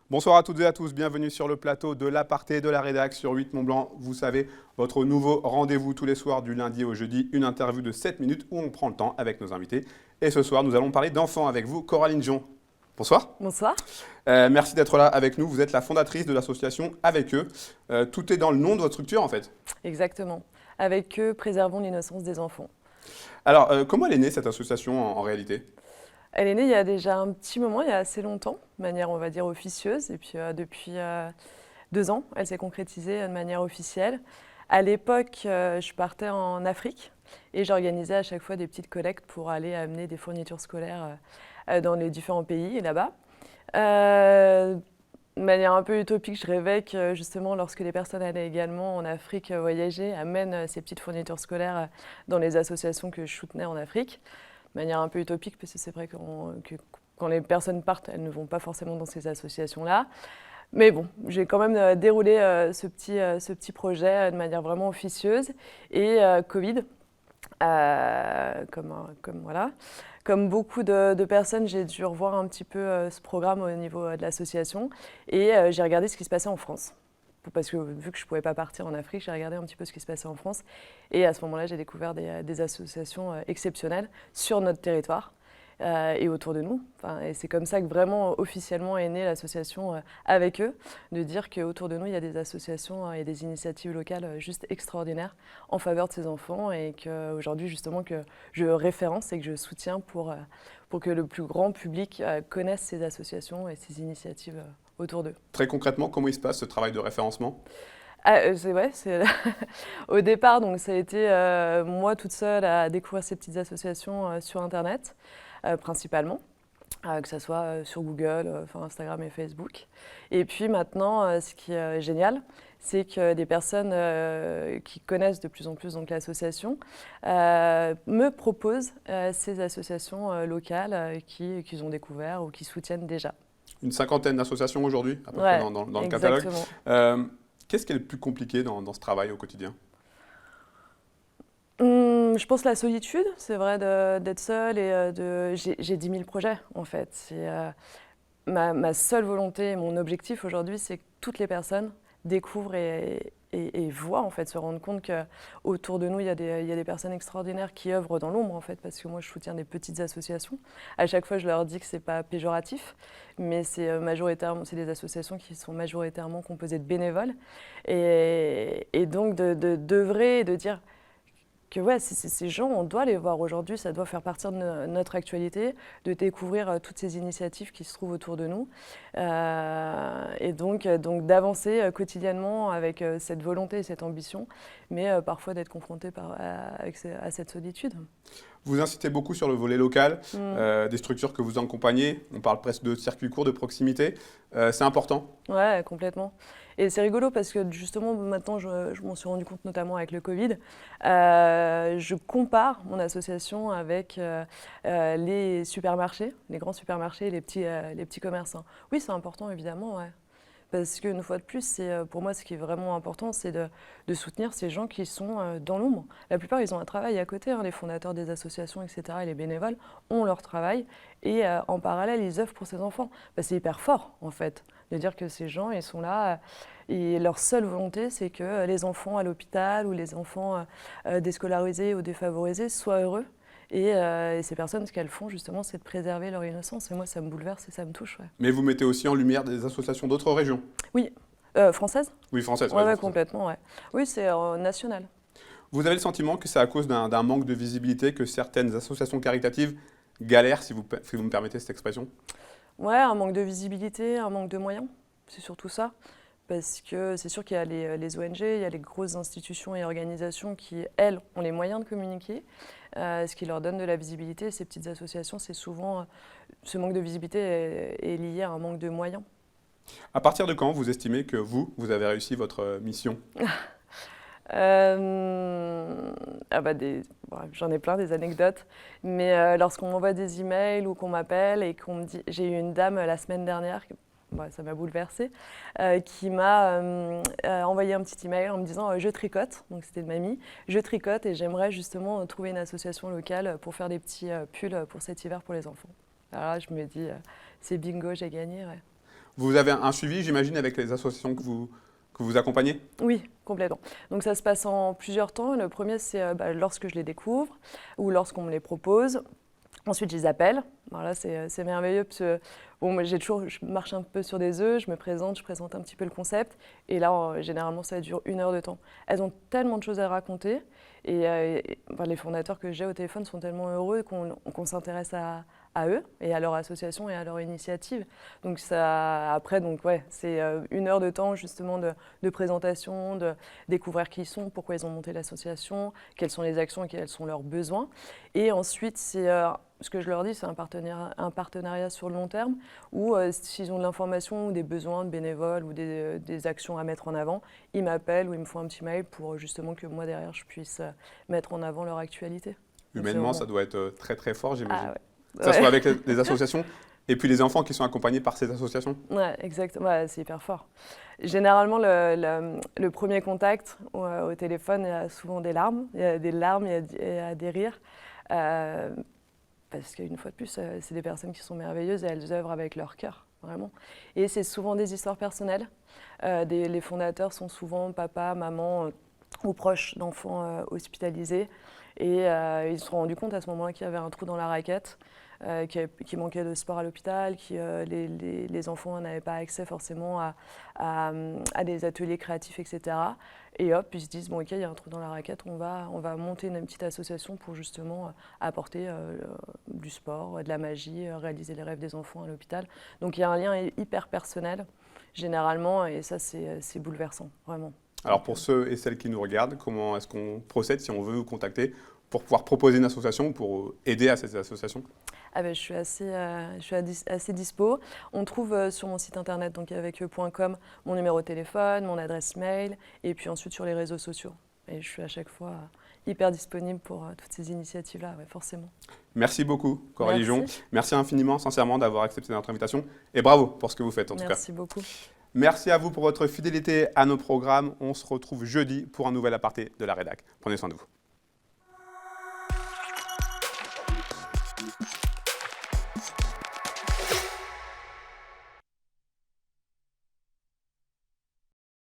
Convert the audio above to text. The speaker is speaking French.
Bonsoir à toutes et à tous, bienvenue sur le plateau de l'Aparté de la Rédac sur 8 Mont-Blanc. Vous savez, votre nouveau rendez-vous tous les soirs du lundi au jeudi, une interview de 7 minutes où on prend le temps avec nos invités. Et ce soir, nous allons parler d'enfants avec vous, Coraline Dion. Bonsoir. Bonsoir. Merci d'être là avec nous. Vous êtes la fondatrice de l'association Avec eux. Tout est dans le nom de votre structure en fait. Exactement. Avec eux, préservons l'innocence des enfants. Alors, comment elle est née cette association en réalité ? Elle est née il y a déjà un petit moment, il y a assez longtemps, de manière, on va dire, officieuse. Et puis, depuis 2 ans, elle s'est concrétisée de manière officielle. À l'époque, je partais en Afrique et j'organisais à chaque fois des petites collectes pour aller amener des fournitures scolaires dans les différents pays là-bas. De manière un peu utopique, je rêvais que justement, lorsque les personnes allaient également en Afrique voyager, amènent ces petites fournitures scolaires dans les associations que je soutenais en Afrique. De manière un peu utopique, parce que c'est vrai que quand les personnes partent, elles ne vont pas forcément dans ces associations-là. Mais bon, j'ai quand même déroulé ce petit projet de manière vraiment officieuse. Et Covid, comme beaucoup de personnes, j'ai dû revoir un petit peu ce programme au niveau de l'association. Et j'ai regardé ce qui se passait en France. Parce que vu que je ne pouvais pas partir en Afrique, j'ai regardé un petit peu ce qui se passait en France. Et à ce moment-là, j'ai découvert des associations exceptionnelles sur notre territoire et autour de nous. Et c'est comme ça que vraiment, officiellement, est née l'association Avec eux, de dire qu'autour de nous, il y a des associations et des initiatives locales juste extraordinaires en faveur de ces enfants et qu'aujourd'hui, justement, que je référence et que je soutiens pour que le plus grand public connaisse ces associations et ces initiatives autour d'eux. Très concrètement, comment il se passe ce travail de référencement ? Au départ, donc, ça a été moi toute seule à découvrir ces petites associations sur Internet, principalement, que ce soit sur Google, Instagram et Facebook. Et puis maintenant, ce qui est génial, c'est que des personnes qui connaissent de plus en plus donc, l'association me proposent ces associations locales qu'ils ont découvertes ou qui soutiennent déjà. Une cinquantaine d'associations aujourd'hui, à peu près dans le catalogue. Qu'est-ce qui est le plus compliqué dans ce travail au quotidien ? Je pense la solitude, c'est vrai d'être seule et j'ai 10 000 projets en fait. C'est, ma seule volonté, mon objectif aujourd'hui, c'est que toutes les personnes découvrent et voient en fait, se rendent compte qu'autour de nous, il y a des personnes extraordinaires qui œuvrent dans l'ombre en fait, parce que moi je soutiens des petites associations. À chaque fois, je leur dis que c'est pas péjoratif, mais c'est des associations qui sont majoritairement composées de bénévoles. Et donc d'œuvrer et de dire que ouais, ces gens, on doit les voir aujourd'hui, ça doit faire partie de notre actualité, de découvrir toutes ces initiatives qui se trouvent autour de nous. Et donc d'avancer quotidiennement avec cette volonté et cette ambition, mais parfois d'être confronté à cette solitude. Vous incitez beaucoup sur le volet local, des structures que vous accompagnez, on parle presque de circuits courts, de proximité. C'est important ? Ouais, complètement. Et c'est rigolo parce que justement, maintenant, je m'en suis rendu compte notamment avec le Covid. Je compare mon association avec les supermarchés, les grands supermarchés, les petits commerçants. Oui, c'est important, évidemment, ouais. Parce qu'une fois de plus, pour moi, ce qui est vraiment important, c'est de soutenir ces gens qui sont dans l'ombre. La plupart, ils ont un travail à côté, les fondateurs des associations, etc., et les bénévoles ont leur travail. Et en parallèle, ils œuvrent pour ces enfants. C'est hyper fort, en fait, de dire que ces gens, ils sont là. Et leur seule volonté, c'est que les enfants à l'hôpital ou les enfants déscolarisés ou défavorisés soient heureux. Et ces personnes, ce qu'elles font justement, c'est de préserver leur innocence. Et moi, ça me bouleverse et ça me touche. Ouais. Mais vous mettez aussi en lumière des associations d'autres régions ? Oui. Françaises ? Oui, françaises. Ouais, complètement. Ouais. Oui, c'est national. Vous avez le sentiment que c'est à cause d'un manque de visibilité que certaines associations caritatives galèrent, si vous me permettez cette expression ? Ouais, un manque de visibilité, un manque de moyens. C'est surtout ça. Parce que c'est sûr qu'il y a les ONG, il y a les grosses institutions et organisations qui, elles, ont les moyens de communiquer, ce qui leur donne de la visibilité. Ces petites associations, c'est souvent, ce manque de visibilité est lié à un manque de moyens. À partir de quand vous estimez que vous avez réussi votre mission ? J'en ai plein des anecdotes, mais lorsqu'on m'envoie des emails ou qu'on m'appelle et qu'on me dit, j'ai eu une dame la semaine dernière, ça m'a bouleversée, qui m'a envoyé un petit email en me disant je tricote, donc c'était de mamie, je tricote et j'aimerais justement trouver une association locale pour faire des petits pulls pour cet hiver pour les enfants. Alors là, je me dis, c'est bingo, j'ai gagné. Ouais. Vous avez un suivi, j'imagine, avec les associations que vous accompagnez? Oui, complètement. Donc ça se passe en plusieurs temps. Le premier, c'est lorsque je les découvre ou lorsqu'on me les propose. Ensuite, je les appelle. Alors là, c'est merveilleux parce que bon, je marche un peu sur des œufs, je me présente, je présente un petit peu le concept. Et là, généralement, ça dure 1 heure de temps. Elles ont tellement de choses à raconter. Et les fondateurs que j'ai au téléphone sont tellement heureux qu'on s'intéresse à eux et à leur association et à leur initiative. Donc après, c'est 1 heure de temps justement de présentation, de découvrir qui ils sont, pourquoi ils ont monté l'association, quelles sont les actions et quels sont leurs besoins. Et ensuite, ce que je leur dis, c'est un partenariat sur le long terme où s'ils ont de l'information ou des besoins de bénévoles ou des actions à mettre en avant, ils m'appellent ou ils me font un petit mail pour justement que moi derrière je puisse mettre en avant leur actualité. Humainement, ça doit être très très fort, j'imagine. Ah, ouais. Que ça soit avec les associations et puis les enfants qui sont accompagnés par ces associations. Ouais, exactement. Ouais, c'est hyper fort. Généralement, le premier contact au téléphone, il y a souvent des larmes. Il y a des larmes, il y a des rires. Parce qu'une fois de plus, c'est des personnes qui sont merveilleuses et elles œuvrent avec leur cœur, vraiment. Et c'est souvent des histoires personnelles. Les fondateurs sont souvent papa, maman ou proches d'enfants hospitalisés. Et ils se sont rendus compte à ce moment-là qu'il y avait un trou dans la raquette, qu'il manquait de sport à l'hôpital, que les enfants n'avaient pas accès forcément à des ateliers créatifs, etc. Et hop, ils se disent, bon ok, il y a un trou dans la raquette, on va monter une petite association pour justement apporter du sport, de la magie, réaliser les rêves des enfants à l'hôpital. Donc il y a un lien hyper personnel, généralement, et ça c'est bouleversant, vraiment. Alors pour ceux et celles qui nous regardent, comment est-ce qu'on procède si on veut vous contacter pour pouvoir proposer une association, pour aider à cette association? Je suis assez dispo. On trouve sur mon site internet, donc avec eux.com, mon numéro de téléphone, mon adresse mail, et puis ensuite sur les réseaux sociaux. Et je suis à chaque fois hyper disponible pour toutes ces initiatives-là, ouais, forcément. Merci beaucoup, Coralie Jon. Merci infiniment, sincèrement, d'avoir accepté notre invitation. Et bravo pour ce que vous faites, en tout cas. Merci beaucoup. Merci à vous pour votre fidélité à nos programmes. On se retrouve jeudi pour un nouvel aparté de la rédac. Prenez soin de vous.